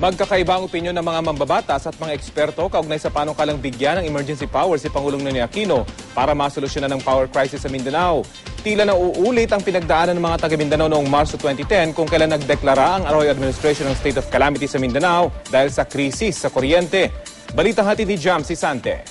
Magkakaiba ang opinyon ng mga mambabatas at mga eksperto kaugnay sa panukalang bigyan ng emergency power si Pangulong Ninoy Aquino para masolusyonan ng power crisis sa Mindanao. Tila na uulit ang pinagdaanan ng mga taga Mindanao noong Marso 2010 kung kailan nagdeklara ang Arroyo Administration ng State of Calamity sa Mindanao dahil sa krisis sa kuryente. Balita hatid ni Jam Sante.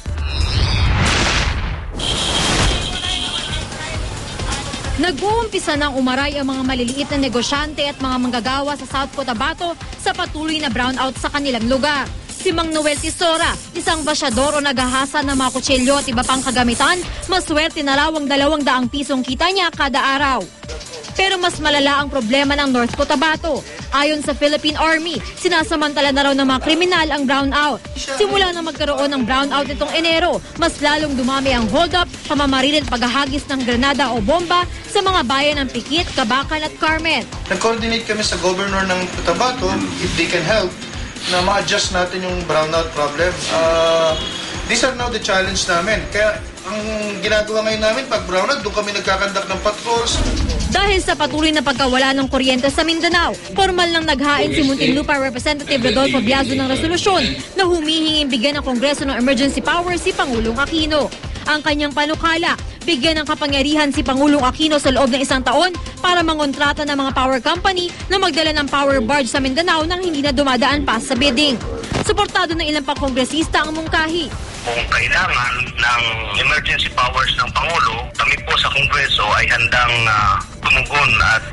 Nag-uumpisa ng umaray ang mga maliliit na negosyante at mga manggagawa sa South Cotabato sa patuloy na brownout sa kanilang lugar. Si Mang Noel Tisora, isang basyador o naghahasa ng mga kutsilyo at iba pang kagamitan, maswerte na raw ang 200 pisong kita niya kada araw. Pero mas malala ang problema ng North Cotabato. Ayon sa Philippine Army, sinasamantala na raw ng mga kriminal ang brownout. Simula na magkaroon ng brownout nitong Enero, mas lalong dumami ang hold-up, pamamaril at paghahagis ng granada o bomba sa mga bayan ng Pikit, Kabakan at Carmen. Nag-coordinate kami sa governor ng Cotabato, if they can help, na ma-adjust natin yung brownout problem. These are now the challenge namin. Kaya ang ginagawa ngayon namin, pag brownout, doon kami nagkakandak ng patrols. Dahil sa patuloy na pagkawala ng kuryente sa Mindanao, formal nang naghain si Muntinlupa Representative Rodolfo Biazo ng resolusyon na humihinging bigyan ng Kongreso ng emergency power si Pangulong Aquino. Ang kanyang panukala, bigyan ng kapangyarihan si Pangulong Aquino sa loob ng 1 taon para mangontrata ng mga power company na magdala ng power barge sa Mindanao nang hindi na dumadaan pa sa bidding. Suportado ng ilang pang-kongresista ang mungkahi. Kung kailangan ng emergency powers ng Pangulo, kami po sa Kongreso ay handang tumugon at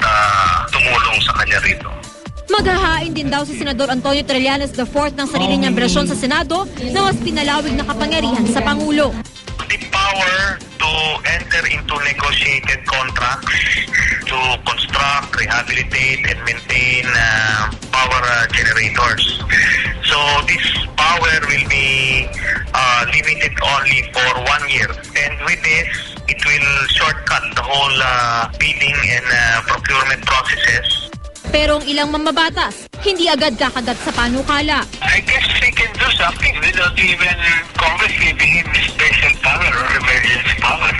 tumulong sa kanya rito. Maghahain din daw si Senador Antonio Trillanes IV ng sarili niyang berasyon sa Senado na mas pinalawig na kapangyarihan sa Pangulo. The power to enter into negotiated contracts to construct, rehabilitate, and maintain power generators. So this power will be limited only for 1 year. And with this, it will shortcut the whole bidding and procurement processes. Pero ang ilang mamabatas, hindi agad kakagat sa panukala. I guess they can do something without even Congress giving him special power or emergency power.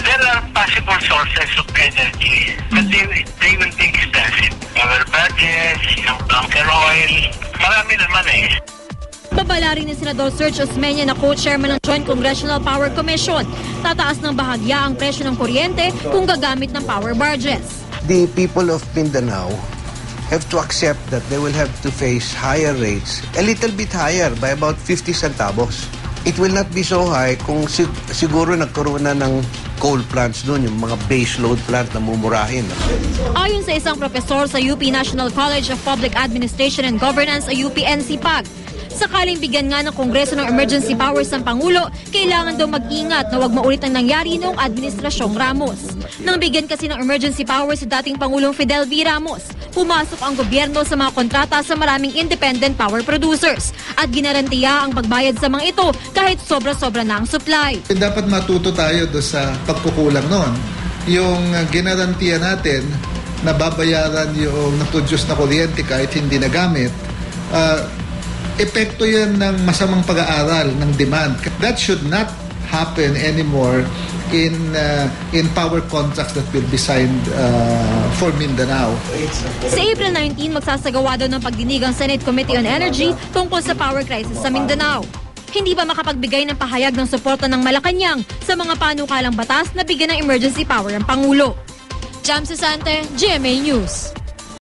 There are possible sources of energy, but they will be expensive. Power budgets, bunker oil, marami naman eh. Babala rin ni Senador Sergio Osmeña na co-chairman ng Joint Congressional Power Commission. Tataas ng bahagya ang presyo ng kuryente kung gagamit ng power barges. The people of Mindanao have to accept that they will have to face higher rates, a little bit higher by about 50 centavos. It will not be so high kung siguro nagkaroon na ng coal plants doon, yung mga base load plant na mumurahin. Ayon sa isang profesor sa UP National College of Public Administration and Governance o UP-NCPAG, sakaling bigyan nga ng Kongreso ng emergency powers ng Pangulo, kailangan daw mag-ingat na huwag maulit ang nangyari noong Administrasyong Ramos. Nang bigyan kasi ng emergency powers si dating Pangulong Fidel V. Ramos, pumasok ang gobyerno sa mga kontrata sa maraming independent power producers at ginarantiya ang pagbayad sa mga ito kahit sobra-sobra na ang supply. Dapat matuto tayo do sa pagkukulang noon. Yung ginarantiya natin na babayaran yung na-produce na kuryente kahit hindi nagamit, epekto yan ng masamang pag-aaral ng demand. That should not happen anymore in power contracts that will be signed for Mindanao. Sa April 19, magsasagawa daw ng pagdinig ang Senate Committee on Energy tungkol sa power crisis sa Mindanao. Hindi ba makapagbigay ng pahayag ng suporta ng Malacanang sa mga panukalang batas na bigyan ng emergency power ang Pangulo? Jam Sante, GMA News.